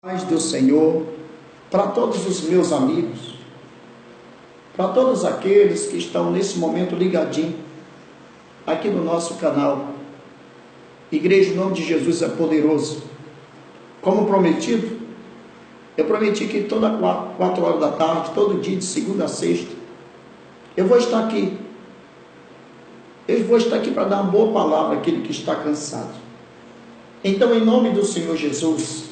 Paz do Senhor para todos os meus amigos, para todos aqueles que estão nesse momento ligadinho aqui no nosso canal. Igreja, em nome de Jesus é poderoso. Como prometido, eu prometi que toda 4 horas da tarde, todo dia de segunda a sexta, eu vou estar aqui. Eu vou estar aqui para dar uma boa palavra àquele que está cansado. Então, em nome do Senhor Jesus,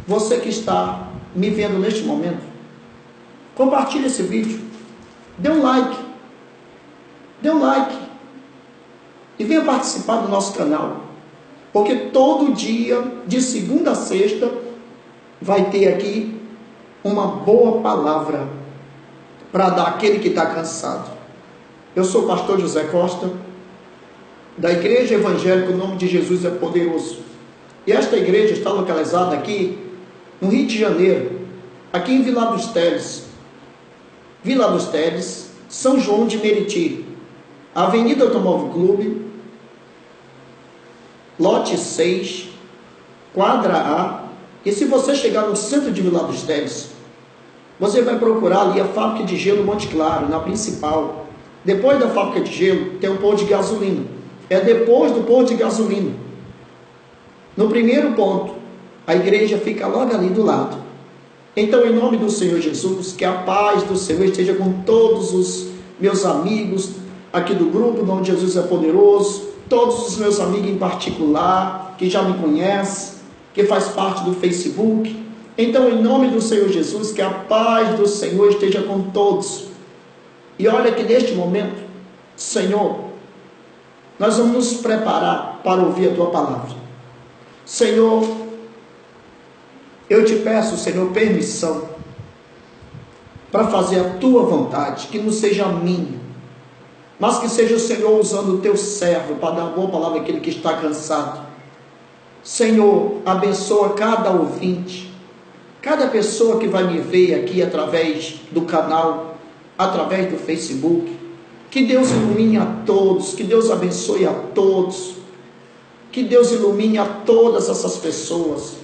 você que está me vendo neste momento, compartilhe esse vídeo, dê um like e venha participar do nosso canal, porque todo dia, de segunda a sexta, vai ter aqui uma boa palavra para dar àquele que está cansado. Eu sou o pastor José Costa, da Igreja Evangélica O Nome de Jesus é Poderoso, e esta igreja está localizada aqui no Rio de Janeiro, aqui em Vila dos Teles, São João de Meriti, Avenida Automóvel Clube, lote 6, quadra A. E se você chegar no centro de Vila dos Teles, você vai procurar ali a fábrica de gelo Monte Claro, na principal. Depois da fábrica de gelo tem um posto de gasolina, é depois do posto de gasolina, no primeiro ponto. A igreja fica logo ali do lado. Então, em nome do Senhor Jesus, que a paz do Senhor esteja com todos os meus amigos aqui do grupo, o nome de Jesus é poderoso, todos os meus amigos em particular, que já me conhecem, que faz parte do Facebook. Então, em nome do Senhor Jesus, que a paz do Senhor esteja com todos. E olha que neste momento, Senhor, nós vamos nos preparar para ouvir a Tua palavra. Senhor, eu te peço, Senhor, permissão para fazer a Tua vontade, que não seja a minha, mas que seja o Senhor usando o Teu servo para dar uma boa palavra àquele que está cansado. Senhor, abençoa cada ouvinte, cada pessoa que vai me ver aqui através do canal, através do Facebook. Que Deus ilumine a todos, que Deus abençoe a todos, que Deus ilumine a todas essas pessoas,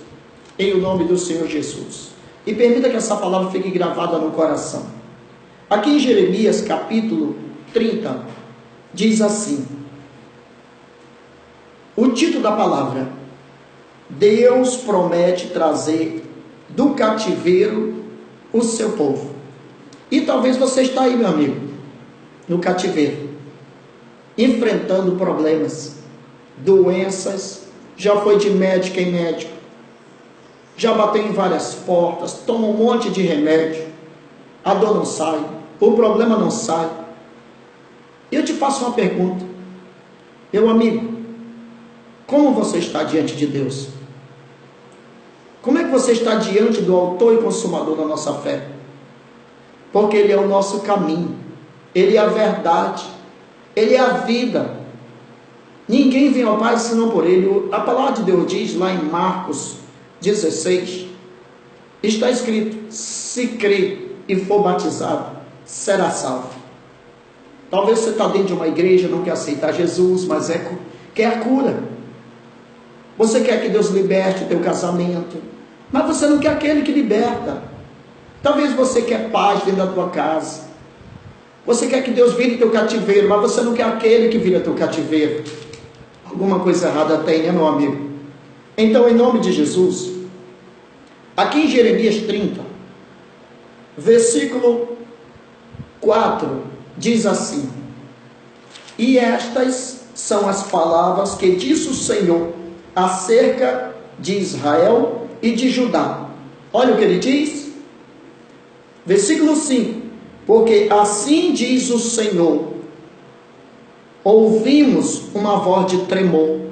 em o nome do Senhor Jesus. E permita que essa palavra fique gravada no coração. Aqui em Jeremias capítulo 30, diz assim, o título da palavra: Deus promete trazer do cativeiro o seu povo. E talvez você está aí, meu amigo, no cativeiro, enfrentando problemas, doenças, já foi de médico em médico, já bateu em várias portas, toma um monte de remédio, a dor não sai, o problema não sai. E eu te faço uma pergunta, meu amigo, como você está diante de Deus? Como é que você está diante do autor e consumador da nossa fé? Porque Ele é o nosso caminho, Ele é a verdade, Ele é a vida. Ninguém vem ao Pai senão por Ele. A palavra de Deus diz lá em Marcos 16, está escrito: se crer e for batizado, será salvo. Talvez você está dentro de uma igreja, não quer aceitar Jesus, mas quer a cura. Você quer que Deus liberte o teu casamento, mas você não quer aquele que liberta. Talvez você quer paz dentro da tua casa. Você quer que Deus vire teu cativeiro, mas você não quer aquele que vira teu cativeiro. Alguma coisa errada tem, né, meu amigo? Então, em nome de Jesus, aqui em Jeremias 30, versículo 4, diz assim: e estas são as palavras que disse o Senhor acerca de Israel e de Judá. Olha o que ele diz, versículo 5: porque assim diz o Senhor, ouvimos uma voz de tremor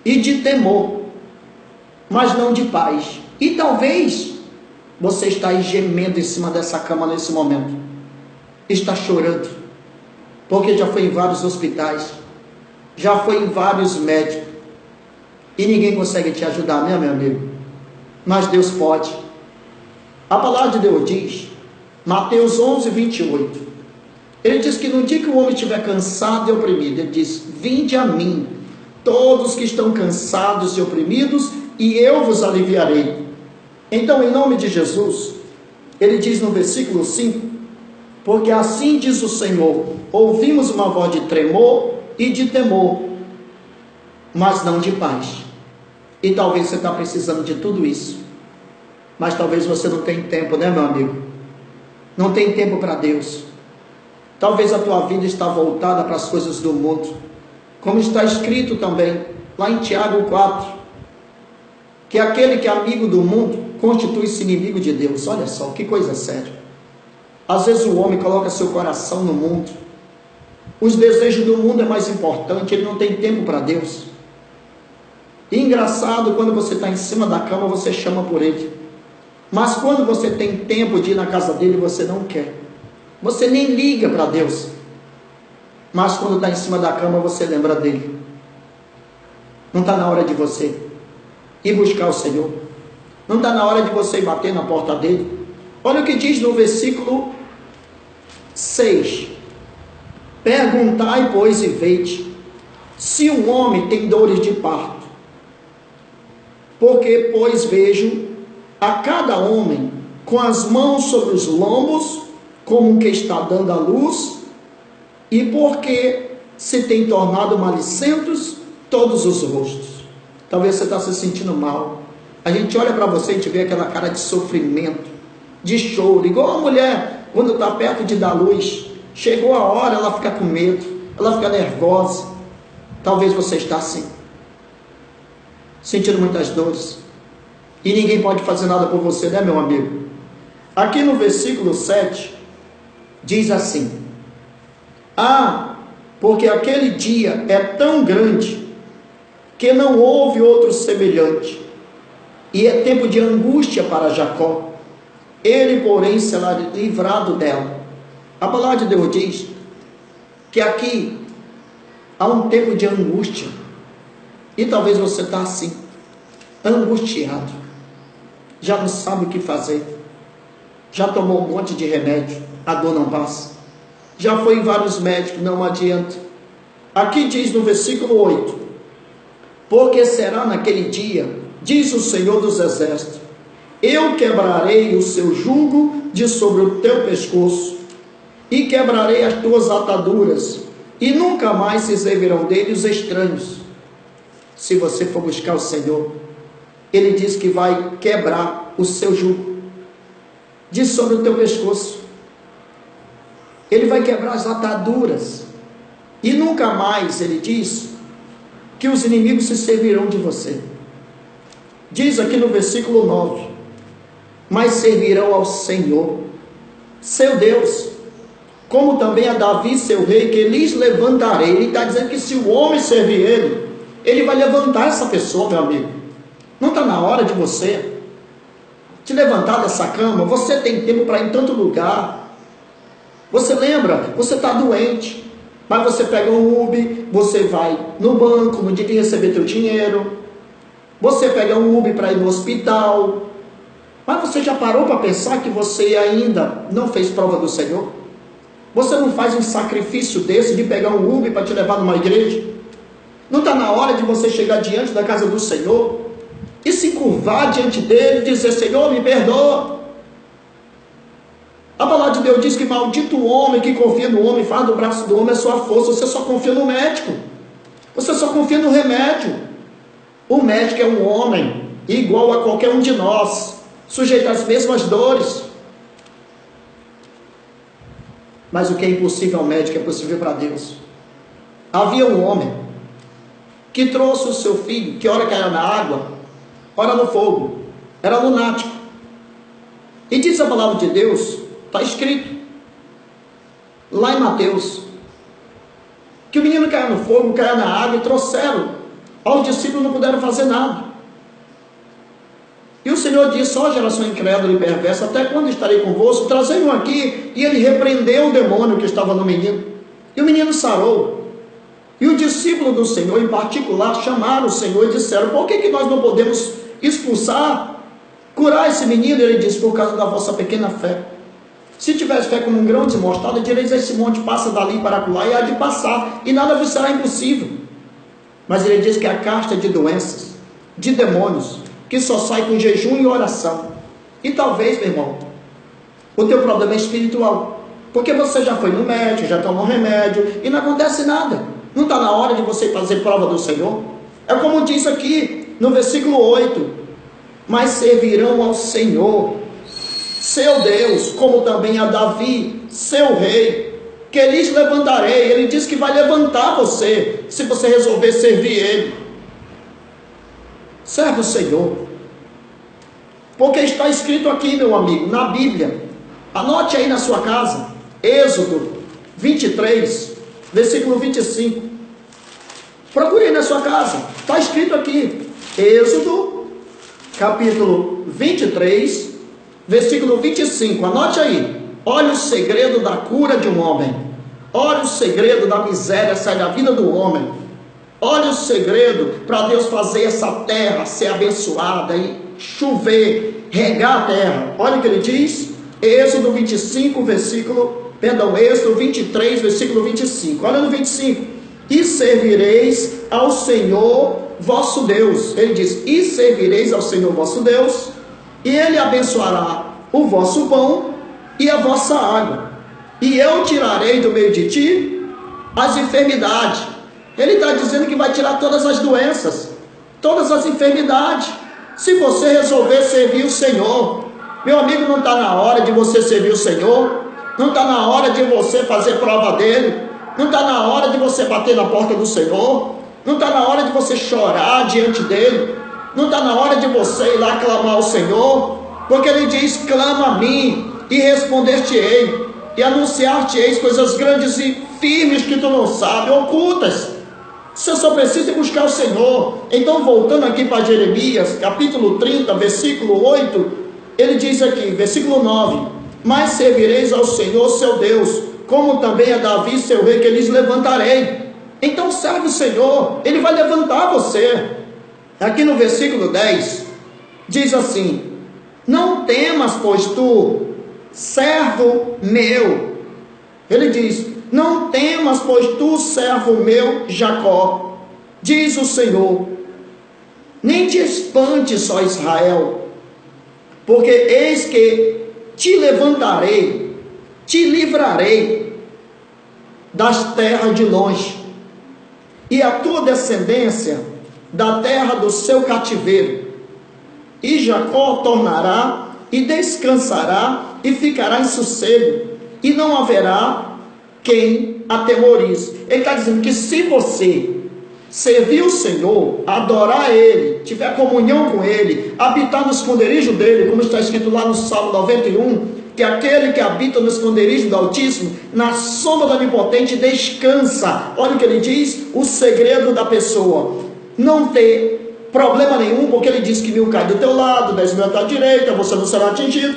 e de temor, mas não de paz. E talvez você está aí gemendo em cima dessa cama nesse momento, está chorando, porque já foi em vários hospitais, já foi em vários médicos, e ninguém consegue te ajudar, né, meu amigo? Mas Deus pode. A palavra de Deus diz, Mateus 11, 28, ele diz que no dia que o homem estiver cansado e oprimido, ele diz: vinde a mim, todos que estão cansados e oprimidos, e eu vos aliviarei. Então, em nome de Jesus, ele diz no versículo 5, porque assim diz o Senhor, ouvimos uma voz de tremor e de temor, mas não de paz. E talvez você está precisando de tudo isso, mas talvez você não tenha tempo, né, meu amigo? Não tem tempo para Deus. Talvez a tua vida está voltada para as coisas do mundo, como está escrito também lá em Tiago 4, que aquele que é amigo do mundo constitui-se inimigo de Deus. Olha só, que coisa séria. Às vezes o homem coloca seu coração no mundo, os desejos do mundo é mais importante, ele não tem tempo para Deus. E engraçado, quando você está em cima da cama, você chama por ele, mas quando você tem tempo de ir na casa dele, você não quer, você nem liga para Deus, mas quando está em cima da cama, você lembra dele. Não está na hora de você ir buscar o Senhor, não está na hora de você ir bater na porta dele. Olha o que diz no versículo 6, perguntai, pois, e vede, se um homem tem dores de parto, porque, pois, vejo a cada homem com as mãos sobre os lombos, como que está dando à luz, e porque se tem tornado malicentos todos os rostos. Talvez você está se sentindo mal, a gente olha para você e te vê aquela cara de sofrimento, de choro, igual a mulher quando está perto de dar luz, chegou a hora, ela fica com medo, ela fica nervosa. Talvez você está assim, sentindo muitas dores, e ninguém pode fazer nada por você, né, meu amigo? Aqui no versículo 7, diz assim, porque aquele dia é tão grande, que não houve outro semelhante, e é tempo de angústia para Jacó, ele, porém, será livrado dela. A palavra de Deus diz que aqui há um tempo de angústia, e talvez você está assim, angustiado, já não sabe o que fazer, já tomou um monte de remédio, a dor não passa, já foi em vários médicos, não adianta. Aqui diz no versículo 8, porque será naquele dia, diz o Senhor dos Exércitos, eu quebrarei o seu jugo de sobre o teu pescoço, e quebrarei as tuas ataduras, e nunca mais se servirão dele os estranhos. Se você for buscar o Senhor, ele diz que vai quebrar o seu jugo de sobre o teu pescoço, ele vai quebrar as ataduras, e nunca mais, ele diz, que os inimigos se servirão de você. Diz aqui no versículo 9, mas servirão ao Senhor, seu Deus, como também a Davi, seu rei, que lhes levantarei. Ele está dizendo que se o homem servir ele, ele vai levantar essa pessoa, meu amigo. Não está na hora de você te levantar dessa cama? Você tem tempo para ir em tanto lugar. Você lembra, você está doente, mas você pega um Uber, você vai no banco no dia de receber teu dinheiro, você pega um Uber para ir no hospital, mas você já parou para pensar que você ainda não fez prova do Senhor? Você não faz um sacrifício desse de pegar um Uber para te levar numa igreja? Não está na hora de você chegar diante da casa do Senhor e se curvar diante dele e dizer, Senhor, me perdoa? A palavra de Deus diz que maldito o homem que confia no homem, faz do braço do homem a sua força. Você só confia no médico, você só confia no remédio. O médico é um homem igual a qualquer um de nós, sujeito às mesmas dores, mas o que é impossível ao médico é possível para Deus. Havia um homem que trouxe o seu filho, que ora caía na água, ora no fogo, era lunático, e diz a palavra de Deus, está escrito lá em Mateus, que o menino caia no fogo, caia na água, e trouxeram, aos discípulos não puderam fazer nada. E o Senhor disse, ó geração incrédula e perversa, até quando estarei convosco? Trazei-o aqui. E ele repreendeu o demônio que estava no menino, e o menino sarou. E o discípulo do Senhor, em particular, chamaram o Senhor e disseram, por que nós não podemos expulsar, curar esse menino? Ele disse, por causa da vossa pequena fé. Se tivesse fé como um grão de mostarda, direis a esse monte, passa dali para acolá, e há de passar, e nada vos será impossível. Mas ele diz que a casta de doenças, de demônios, que só sai com jejum e oração. E talvez, meu irmão, o teu problema é espiritual, porque você já foi no médico, já tomou remédio e não acontece nada. Não está na hora de você fazer prova do Senhor? É como diz aqui no versículo 8: mas servirão ao Senhor, seu Deus, como também a Davi, seu rei, que lhes levantarei. Ele diz que vai levantar você, se você resolver servir Ele. Serve o Senhor, porque está escrito aqui, meu amigo, na Bíblia. Anote aí na sua casa, Êxodo 23, versículo 25. Procure aí na sua casa, está escrito aqui, Êxodo, capítulo 23, versículo 25, anote aí. Olha o segredo da cura de um homem, olha o segredo da miséria sair da vida do homem, olha o segredo para Deus fazer essa terra ser abençoada e chover, regar a terra. Olha o que ele diz, Êxodo 25, Êxodo 23, versículo 25, olha no 25, e servireis ao Senhor vosso Deus. Ele diz, e servireis ao Senhor vosso Deus, e Ele abençoará o vosso pão e a vossa água, e eu tirarei do meio de ti as enfermidades. Ele está dizendo que vai tirar todas as doenças, todas as enfermidades, se você resolver servir o Senhor. Meu amigo, não está na hora de você servir o Senhor? Não está na hora de você fazer prova dele? Não está na hora de você bater na porta do Senhor? Não está na hora de você chorar diante dele? Não está na hora de você ir lá clamar ao Senhor? Porque ele diz, clama a mim e responder-te-ei, e anunciar-te-eis coisas grandes e firmes que tu não sabes, ocultas. Você só precisa buscar o Senhor. Então, voltando aqui para Jeremias, capítulo 30, versículo 8, ele diz aqui, versículo 9, mas servireis ao Senhor seu Deus, como também a Davi seu rei, que lhes levantarei. Então serve o Senhor, Ele vai levantar você. Aqui no versículo 10, diz assim, não temas, pois tu, servo meu. Ele diz, não temas, pois tu, servo meu, Jacó, diz o Senhor, nem te espantes, ó Israel, porque eis que te levantarei, te livrarei das terras de longe, e a tua descendência da terra do seu cativeiro, e Jacó tornará e descansará e ficará em sossego, e não haverá quem atemorize. Ele está dizendo que se você servir o Senhor, adorar Ele, tiver comunhão com Ele, habitar no esconderijo dEle, como está escrito lá no Salmo 91, que aquele que habita no esconderijo do Altíssimo, na sombra do Onipotente, descansa. Olha o que ele diz, o segredo da pessoa, não ter problema nenhum, porque ele diz que 1000 cai do teu lado, 10.000 à tua direita, você não será atingido.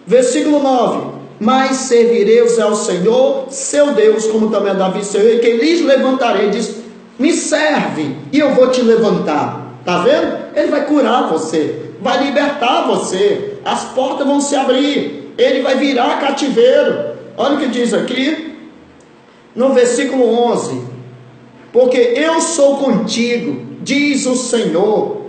Versículo 9, mas servireis ao Senhor, seu Deus, como também a Davi seu rei, que lhes levantarei, diz, me serve e eu vou te levantar. Está vendo? Ele vai curar você, vai libertar você, as portas vão se abrir, ele vai virar cativeiro. Olha o que diz aqui no versículo 11, porque eu sou contigo, diz o Senhor,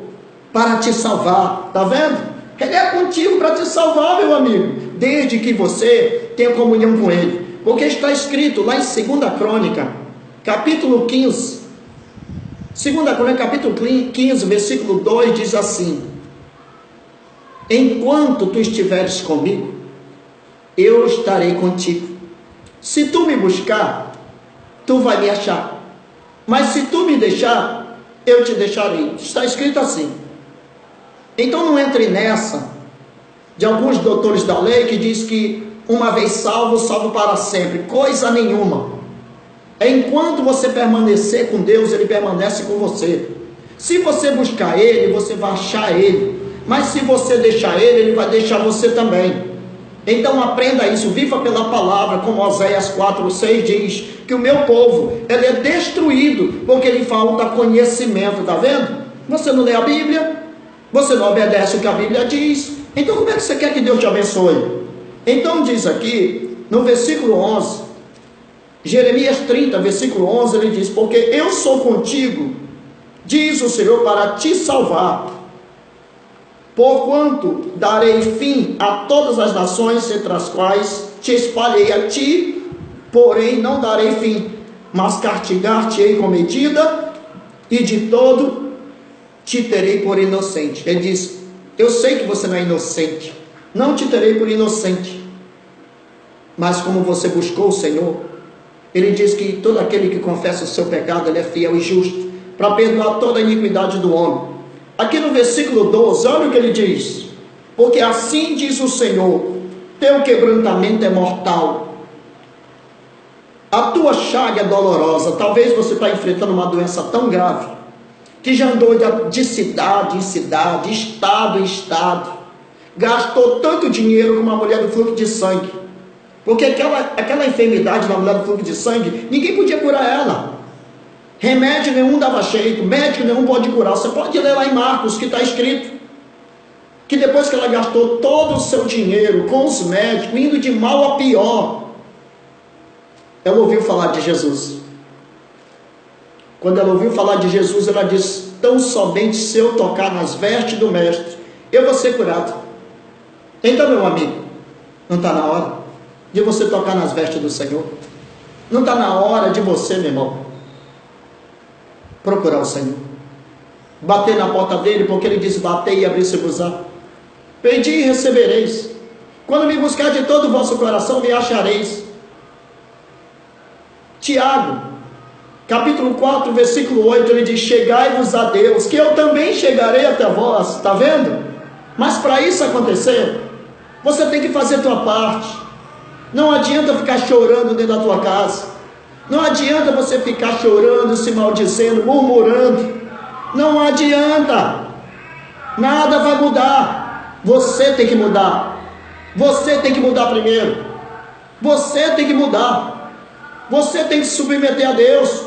para te salvar. Está vendo? Ele é contigo para te salvar, meu amigo, desde que você tenha comunhão com Ele, porque está escrito lá em 2 Crônica, capítulo 15, 2 Crônica, capítulo 15, versículo 2, diz assim, enquanto tu estiveres comigo, eu estarei contigo. Se tu me buscar, tu vai me achar. Mas se tu me deixar, eu te deixarei. Está escrito assim. Então não entre nessa de alguns doutores da lei que diz que uma vez salvo, salvo para sempre. Coisa nenhuma. Enquanto você permanecer com Deus, Ele permanece com você. Se você buscar Ele, você vai achar Ele. Mas se você deixar Ele, Ele vai deixar você também. Então aprenda isso, viva pela palavra, como Oséias 4:6 diz, que o meu povo, ele é destruído, porque lhe falta conhecimento. Está vendo? Você não lê a Bíblia, você não obedece o que a Bíblia diz, então como é que você quer que Deus te abençoe? Então diz aqui, no versículo 11, Jeremias 30, versículo 11, ele diz, porque eu sou contigo, diz o Senhor, para te salvar. Porquanto darei fim a todas as nações entre as quais te espalhei a ti, porém não darei fim, mas castigar-te-ei com medida, e de todo te terei por inocente. Ele diz: eu sei que você não é inocente, não te terei por inocente, mas como você buscou o Senhor, ele diz que todo aquele que confessa o seu pecado, ele é fiel e justo para perdoar toda a iniquidade do homem. Aqui no versículo 12, olha o que ele diz: porque assim diz o Senhor, teu quebrantamento é mortal, a tua chaga é dolorosa. Talvez você está enfrentando uma doença tão grave, que já andou de cidade em cidade, estado em estado, gastou tanto dinheiro com uma mulher do fluxo de sangue, porque aquela enfermidade da mulher do fluxo de sangue, ninguém podia curar ela. Remédio nenhum dava jeito, médico nenhum pode curar. Você pode ler lá em Marcos que está escrito que depois que ela gastou todo o seu dinheiro com os médicos, indo de mal a pior, ela ouviu falar de Jesus. Quando ela ouviu falar de Jesus, ela disse: tão somente se eu tocar nas vestes do mestre, eu vou ser curado. Então, meu amigo, não está na hora de você tocar nas vestes do Senhor? Não está na hora de você, meu irmão, procurar o Senhor, bater na porta dele, porque ele diz: batei e abri-se-vos-á, pedi e recebereis, quando me buscar de todo o vosso coração, me achareis. Tiago, capítulo 4, versículo 8, ele diz: chegai-vos a Deus, que eu também chegarei até vós. Está vendo? Mas para isso acontecer, você tem que fazer a tua parte. Não adianta ficar chorando dentro da tua casa, não adianta você ficar chorando, se maldizendo, murmurando, não adianta, nada vai mudar. Você tem que mudar, você tem que mudar primeiro, você tem que mudar, você tem que se submeter a Deus,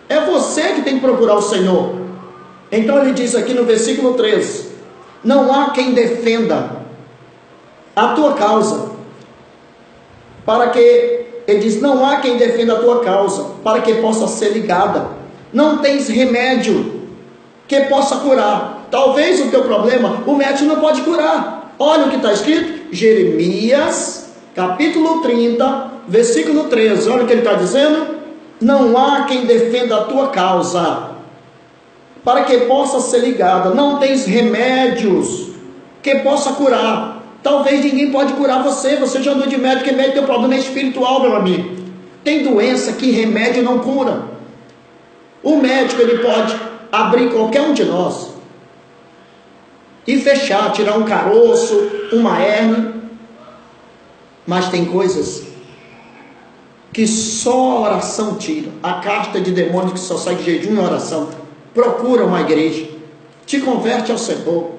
é você que tem que procurar o Senhor. Então ele diz aqui no versículo 13: não há quem defenda a tua causa, para que, ele diz, não há quem defenda a tua causa, para que possa ser ligada, não tens remédio que possa curar. Talvez o teu problema, o médico não pode curar. Olha o que está escrito, Jeremias, capítulo 30, versículo 13, olha o que ele está dizendo: não há quem defenda a tua causa, para que possa ser ligada, não tens remédios que possa curar. Talvez ninguém pode curar você, você já andou de médico, e médico, teu problema é espiritual, meu amigo. Tem doença que remédio não cura. O médico, ele pode abrir qualquer um de nós e fechar, tirar um caroço, uma hérnia, mas tem coisas que só a oração tira. A casta de demônios que só sai de jejum e oração. Procura uma igreja, te converte ao Senhor,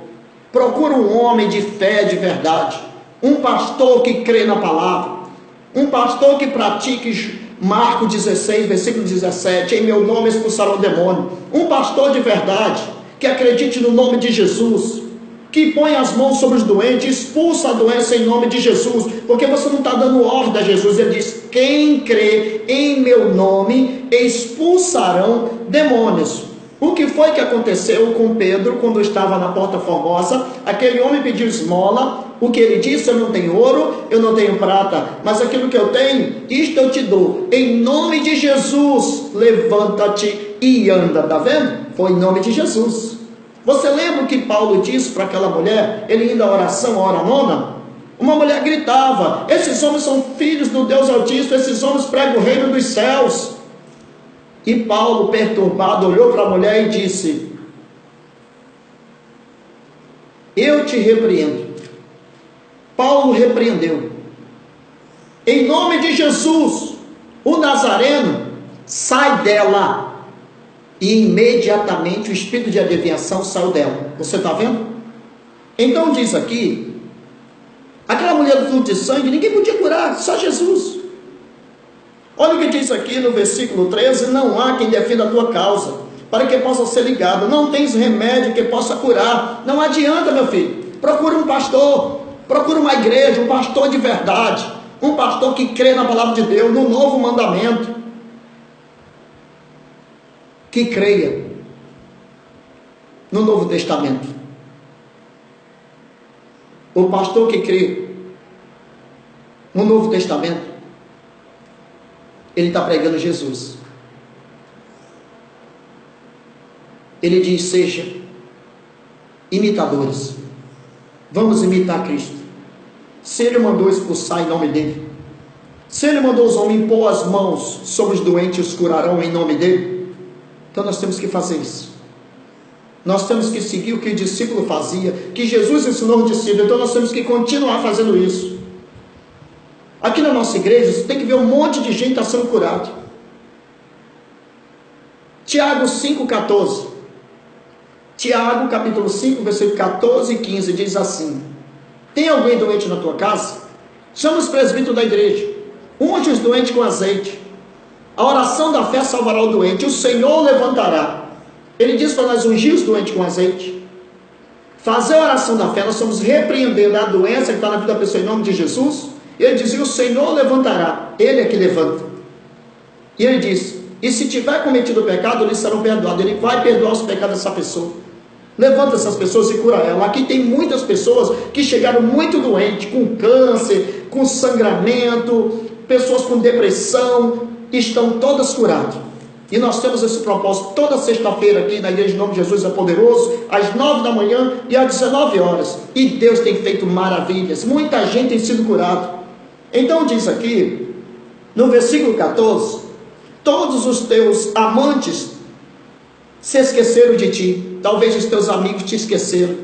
procura um homem de fé, de verdade, um pastor que crê na palavra, um pastor que pratique Marcos 16, versículo 17, em meu nome expulsarão o demônio, um pastor de verdade, que acredite no nome de Jesus, que põe as mãos sobre os doentes, expulsa a doença em nome de Jesus, porque você não está dando ordem a Jesus. Ele diz: quem crê em meu nome expulsarão demônios. O que foi que aconteceu com Pedro quando estava na Porta Formosa? Aquele homem pediu esmola. O que ele disse: eu não tenho ouro, eu não tenho prata, mas aquilo que eu tenho, isto eu te dou. Em nome de Jesus, levanta-te e anda. Está vendo? Foi em nome de Jesus. Você lembra o que Paulo disse para aquela mulher? Ele indo à oração, a hora nona. Uma mulher gritava: esses homens são filhos do Deus Altíssimo, esses homens pregam o reino dos céus. E Paulo, perturbado, olhou para a mulher e disse: eu te repreendo. Paulo repreendeu. Em nome de Jesus, o Nazareno, sai dela. E imediatamente o espírito de adivinhação saiu dela. Você está vendo? Então diz aqui, aquela mulher do fluxo de sangue, ninguém podia curar, só Jesus. Olha o que diz aqui no versículo 13: não há quem defenda a tua causa, para que possa ser ligado, não tens remédio que possa curar. Não adianta, meu filho, procura um pastor, procura uma igreja, um pastor de verdade, um pastor que crê na palavra de Deus, no novo mandamento, que creia no Novo Testamento. O pastor que crê no Novo Testamento, ele está pregando Jesus. Ele diz: seja imitadores, vamos imitar Cristo. Se ele mandou expulsar em nome dele, se ele mandou os homens impor as mãos sobre os doentes e os curarão em nome dele, então nós temos que fazer isso. Nós temos que seguir o que o discípulo fazia, que Jesus ensinou o discípulo, então nós temos que continuar fazendo isso. Aqui na nossa igreja, você tem que ver um monte de gente está sendo curado. Tiago 5,14. Tiago, capítulo 5, versículo 14 e 15, diz assim: tem alguém doente na tua casa? Chama os presbíteros da igreja, unge os doentes com azeite. A oração da fé salvará o doente, o Senhor o levantará. Ele diz para nós ungir os doentes com azeite. Fazer a oração da fé, nós estamos repreendendo a doença que está na vida da pessoa em nome de Jesus. Ele dizia: o Senhor levantará, Ele é que levanta. E ele diz: e se tiver cometido pecado, eles serão perdoados. Ele vai perdoar os pecados dessa pessoa. Levanta essas pessoas e cura ela. Aqui tem muitas pessoas que chegaram muito doentes, com câncer, com sangramento, pessoas com depressão, estão todas curadas. E nós temos esse propósito toda sexta-feira aqui na Igreja em Nome de Jesus é Poderoso, às 9 da manhã e às 19 horas. E Deus tem feito maravilhas, muita gente tem sido curado. Então diz aqui, no versículo 14, todos os teus amantes se esqueceram de ti, talvez os teus amigos te esqueceram,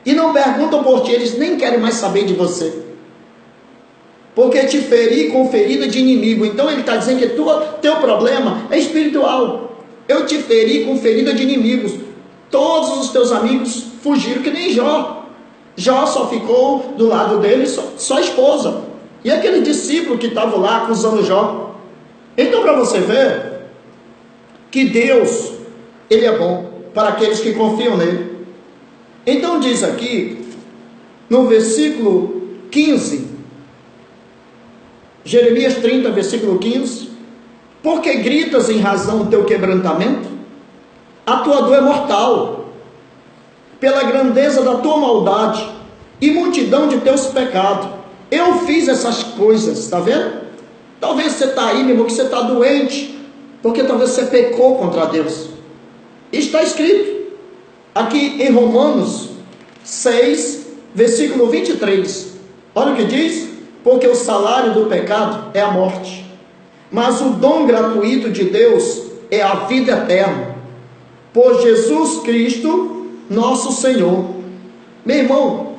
e não perguntam por ti, eles nem querem mais saber de você, porque te feri com ferida de inimigo. Então ele está dizendo que teu problema é espiritual. Eu te feri com ferida de inimigos. Todos os teus amigos fugiram, que nem Jó. Jó só ficou do lado dele, só a esposa, e aquele discípulo que estava lá acusando Jó. Então, para você ver que Deus, Ele é bom para aqueles que confiam nele. Então diz aqui, no versículo 15, Jeremias 30, versículo 15, porque gritas em razão do teu quebrantamento? A tua dor é mortal, pela grandeza da tua maldade e multidão de teus pecados. Eu fiz essas coisas, está vendo? Talvez você está aí, meu irmão, que você está doente, porque talvez você pecou contra Deus. Está escrito aqui em Romanos 6, versículo 23. Olha o que diz: porque o salário do pecado é a morte, mas o dom gratuito de Deus é a vida eterna, por Jesus Cristo, nosso Senhor. Meu irmão,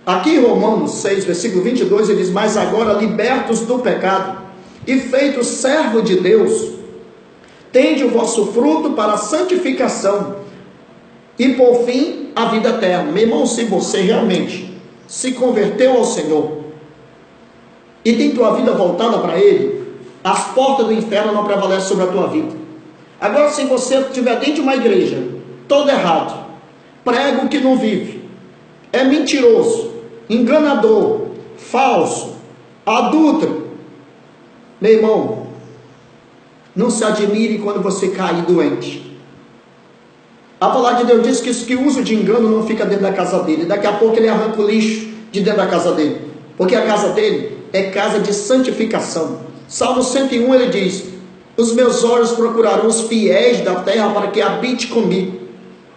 aqui em Romanos 6, versículo 22, ele diz: mas agora, libertos do pecado e feitos servo de Deus, tende o vosso fruto para a santificação e por fim a vida eterna. Meu irmão, se você realmente se converteu ao Senhor e tem tua vida voltada para Ele, as portas do inferno não prevalecem sobre a tua vida. Agora, se você estiver dentro de uma igreja todo errado, prega o que não vive, é mentiroso, enganador, falso, adúltero, meu irmão, não se admire quando você cair doente. A palavra de Deus diz que os que usam de engano não fica dentro da casa dele. Daqui a pouco ele arranca o lixo de dentro da casa dele, porque a casa dele é casa de santificação. Salmo 101 ele diz: os meus olhos procurarão os fiéis da terra para que habite comigo,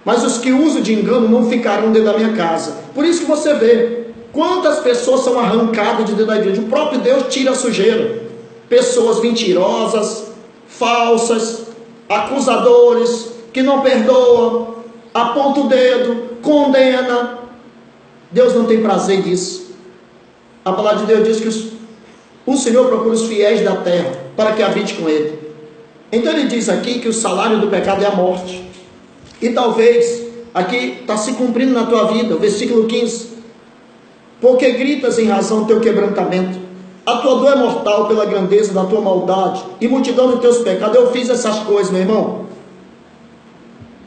mas os que usam de engano não ficarão dentro da minha casa. Por isso que você vê quantas pessoas são arrancadas de dentro da igreja. O próprio Deus tira a sujeira. Pessoas mentirosas, falsas, acusadores, que não perdoam, aponta o dedo, condena. Deus não tem prazer nisso. A palavra de Deus diz que o Senhor procura os fiéis da terra para que habite com Ele. Então ele diz aqui que o salário do pecado é a morte. E talvez aqui está se cumprindo na tua vida, o versículo 15: porque gritas em razão do teu quebrantamento, a tua dor é mortal pela grandeza da tua maldade e multidão dos teus pecados. Eu fiz essas coisas, meu irmão.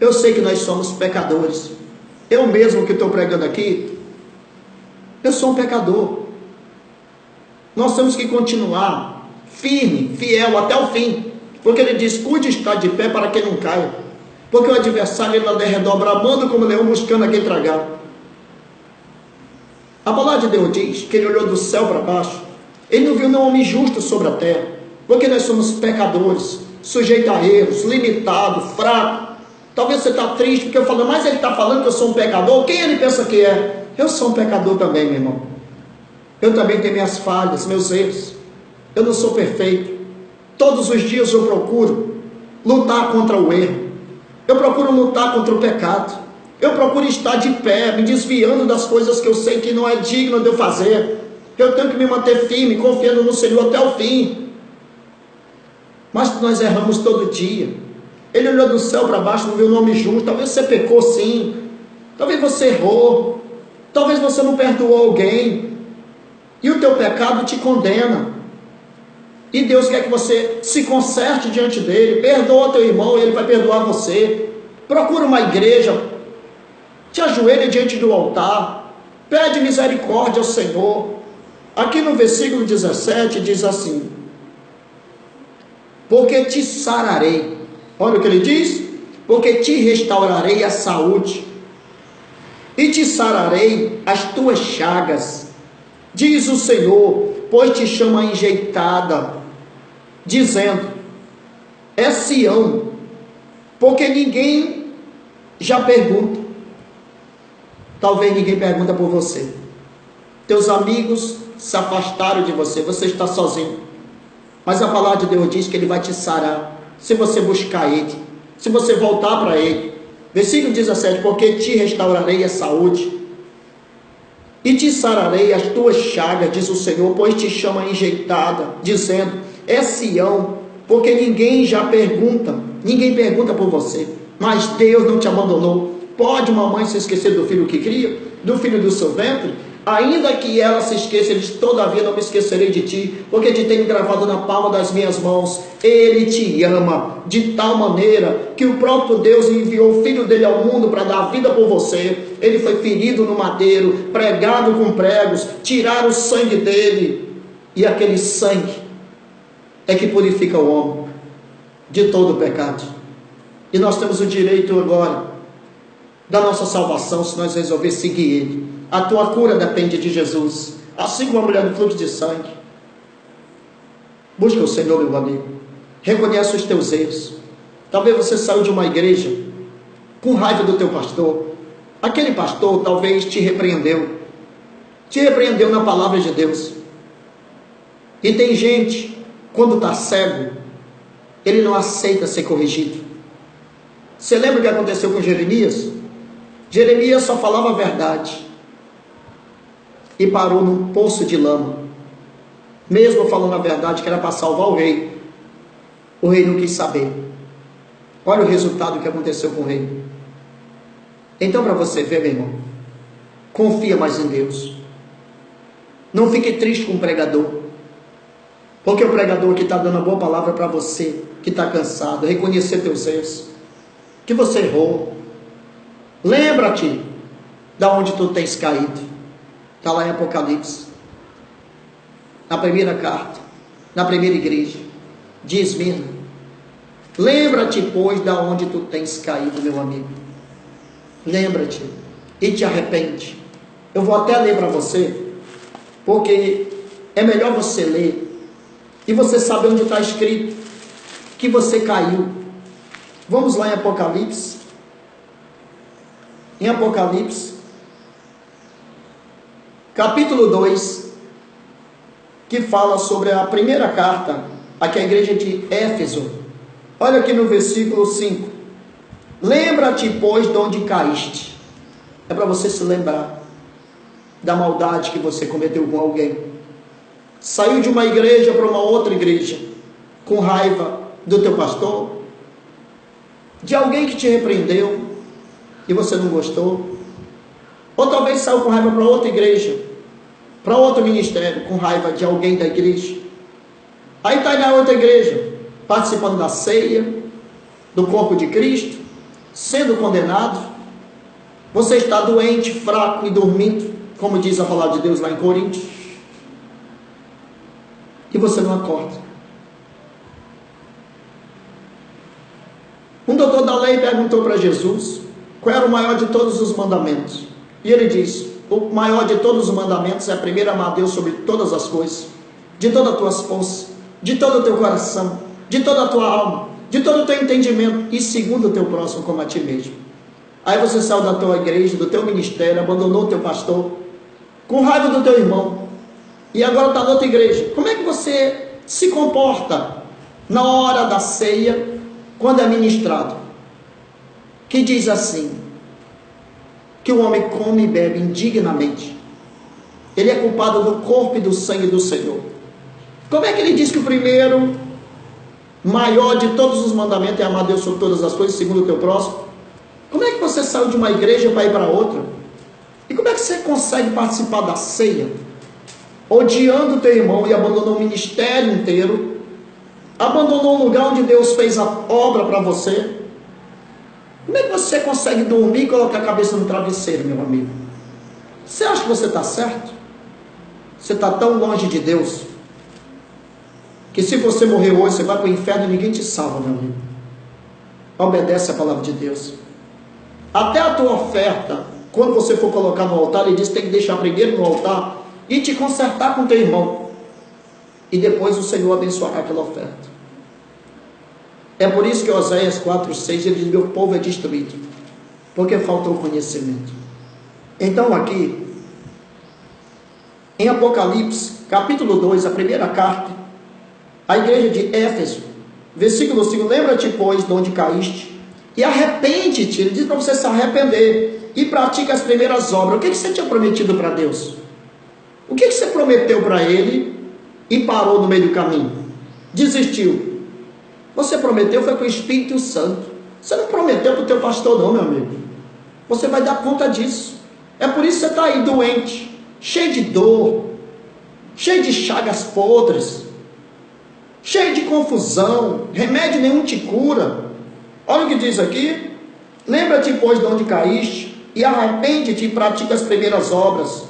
Eu sei que nós somos pecadores. Eu mesmo que estou pregando aqui, eu sou um pecador. Nós temos que continuar firme, fiel até o fim, porque ele diz: cuide de estar de pé para que não caia, porque o adversário ele anda ao redor bramando como leão buscando a quem tragar. A palavra de Deus diz que ele olhou do céu para baixo, ele não viu nenhum homem justo sobre a terra, porque nós somos pecadores, sujeitos a erros, limitados, fracos. Talvez você está triste porque eu falo, mas ele está falando que eu sou um pecador. Quem ele pensa que é? Eu sou um pecador também, meu irmão. Eu também tenho minhas falhas, meus erros. Eu não sou perfeito. Todos os dias eu procuro lutar contra o erro. Eu procuro lutar contra o pecado. Eu procuro estar de pé, me desviando das coisas que eu sei que não é digno de eu fazer. Eu tenho que me manter firme, confiando no Senhor até o fim. Mas nós erramos todo dia. Ele olhou do céu para baixo, não viu o nome justo. Talvez você pecou sim. Talvez você errou. Talvez você não perdoou alguém. E o teu pecado te condena. E Deus quer que você se conserte diante dele. Perdoa teu irmão e ele vai perdoar você. Procura uma igreja. Te ajoelha diante do altar. Pede misericórdia ao Senhor. Aqui no versículo 17 diz assim: porque te sararei. Olha o que ele diz: porque te restaurarei a saúde e te sararei as tuas chagas, diz o Senhor, pois te chama enjeitada, dizendo: é Sião, porque ninguém já pergunta. Talvez ninguém pergunta por você. Teus amigos se afastaram de você, você está sozinho. Mas a palavra de Deus diz que ele vai te sarar, se você buscar ele, se você voltar para ele. Versículo 17: porque te restaurarei a saúde e te sararei as tuas chagas, diz o Senhor, pois te chama enjeitada, dizendo: é Sião, porque ninguém já pergunta, ninguém pergunta por você, mas Deus não te abandonou. Pode uma mãe se esquecer do filho que cria, do filho do seu ventre? Ainda que ela se esqueça, ele diz: todavia não me esquecerei de ti, porque te tenho gravado na palma das minhas mãos. Ele te ama de tal maneira que o próprio Deus enviou o Filho dele ao mundo para dar vida por você. Ele foi ferido no madeiro, pregado com pregos, tiraram o sangue dele, e aquele sangue é que purifica o homem de todo o pecado. E nós temos o direito agora da nossa salvação, se nós resolver seguir ele. A tua cura depende de Jesus, assim como a mulher do fluxo de sangue. Busca o Senhor, meu amigo. Reconhece os teus erros. Talvez você saiu de uma igreja com raiva do teu pastor. Aquele pastor talvez te repreendeu na palavra de Deus. E tem gente, quando está cego, ele não aceita ser corrigido. Você lembra o que aconteceu com Jeremias? Jeremias só falava a verdade e parou num poço de lama, mesmo falando a verdade que era para salvar o rei não quis saber. Olha o resultado que aconteceu com o rei. Então, para você ver, meu irmão, confia mais em Deus. Não fique triste com o pregador, porque o pregador que está dando a boa palavra para você, que está cansado, reconhecer teus erros, que você errou. Lembra-te da onde tu tens caído. Está lá em Apocalipse, na primeira carta, na primeira igreja, diz mesmo: lembra-te, pois, da onde tu tens caído, meu amigo. Lembra-te e te arrepende. Eu vou até ler para você, porque é melhor você ler e você saber onde está escrito que você caiu. Vamos lá em Apocalipse. Em Apocalipse, capítulo 2, que fala sobre a primeira carta, aqui a igreja de Éfeso. Olha aqui no versículo 5. Lembra-te, pois, de onde caíste. É para você se lembrar da maldade que você cometeu com alguém. Saiu de uma igreja para uma outra igreja, com raiva do teu pastor, de alguém que te repreendeu e você não gostou. Ou talvez saiu com raiva para outra igreja, para outro ministério, com raiva de alguém da igreja. Aí está na outra igreja, participando da ceia, do corpo de Cristo, sendo condenado. Você está doente, fraco e dormindo, como diz a palavra de Deus lá em Coríntios, e você não acorda. Um doutor da lei perguntou para Jesus qual era o maior de todos os mandamentos. E ele diz: o maior de todos os mandamentos é primeiro amar a Deus sobre todas as coisas, de todas as tuas forças, de todo o teu coração, de toda a tua alma, de todo o teu entendimento, e segundo o teu próximo como a ti mesmo. Aí você saiu da tua igreja, do teu ministério, abandonou o teu pastor, com raiva do teu irmão, e agora está na outra igreja. Como é que você se comporta na hora da ceia, quando é ministrado? Que diz assim, que o homem come e bebe indignamente. Ele é culpado do corpo e do sangue do Senhor. Como é que ele diz que o primeiro, maior de todos os mandamentos é amar a Deus sobre todas as coisas, segundo o teu próximo? Como é que você saiu de uma igreja para ir para outra? E como é que você consegue participar da ceia, odiando o teu irmão e abandonou o ministério inteiro, abandonou o lugar onde Deus fez a obra para você? Como é que você consegue dormir e colocar a cabeça no travesseiro, meu amigo? Você acha que você está certo? Você está tão longe de Deus, que se você morrer hoje, você vai para o inferno e ninguém te salva, meu amigo. Obedece a palavra de Deus. Até a tua oferta, quando você for colocar no altar, ele diz que tem que deixar primeiro no altar e te consertar com teu irmão. E depois o Senhor abençoará aquela oferta. É por isso que Oséias 4:6 ele diz: meu povo é destruído, porque faltou conhecimento. Então aqui, em Apocalipse, capítulo 2, a primeira carta, a igreja de Éfeso, versículo 5, lembra-te, pois, de onde caíste, e arrepende-te. Ele diz para você se arrepender, e pratica as primeiras obras. O que você tinha prometido para Deus? O que você prometeu para Ele, e parou no meio do caminho? Desistiu. Você prometeu, foi com o Espírito Santo. Você não prometeu para o teu pastor não, meu amigo. Você vai dar conta disso. É por isso que você está aí doente, cheio de dor, cheio de chagas podres, cheio de confusão, remédio nenhum te cura. Olha o que diz aqui: lembra-te, pois, de onde caíste, e arrepende-te e pratica as primeiras obras.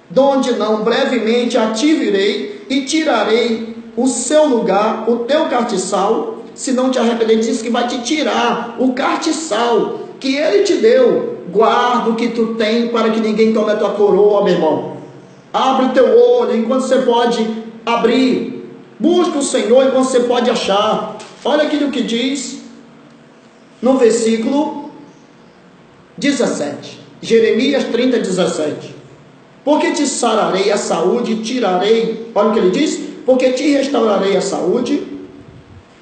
Donde não, brevemente a ti virei e tirarei o seu lugar, o teu castiçal, se não te arrepender. Diz que vai te tirar o castiçal que ele te deu. Guarda o que tu tem, para que ninguém tome a tua coroa, meu irmão. Abre o teu olho enquanto você pode abrir. Busca o Senhor enquanto você pode achar. Olha aquilo que diz no versículo 17, Jeremias 30:17. Porque te sararei a saúde e tirarei, olha o que ele diz: porque te restaurarei a saúde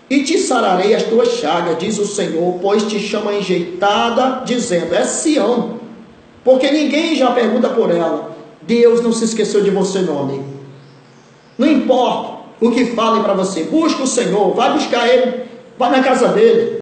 e te sararei as tuas chagas, diz o Senhor, pois te chama enjeitada, dizendo, é Sião, porque ninguém já pergunta por ela. Deus não se esqueceu de você, meu amigo. Não importa o que falem para você, busca o Senhor, vai buscar Ele, vai na casa dele.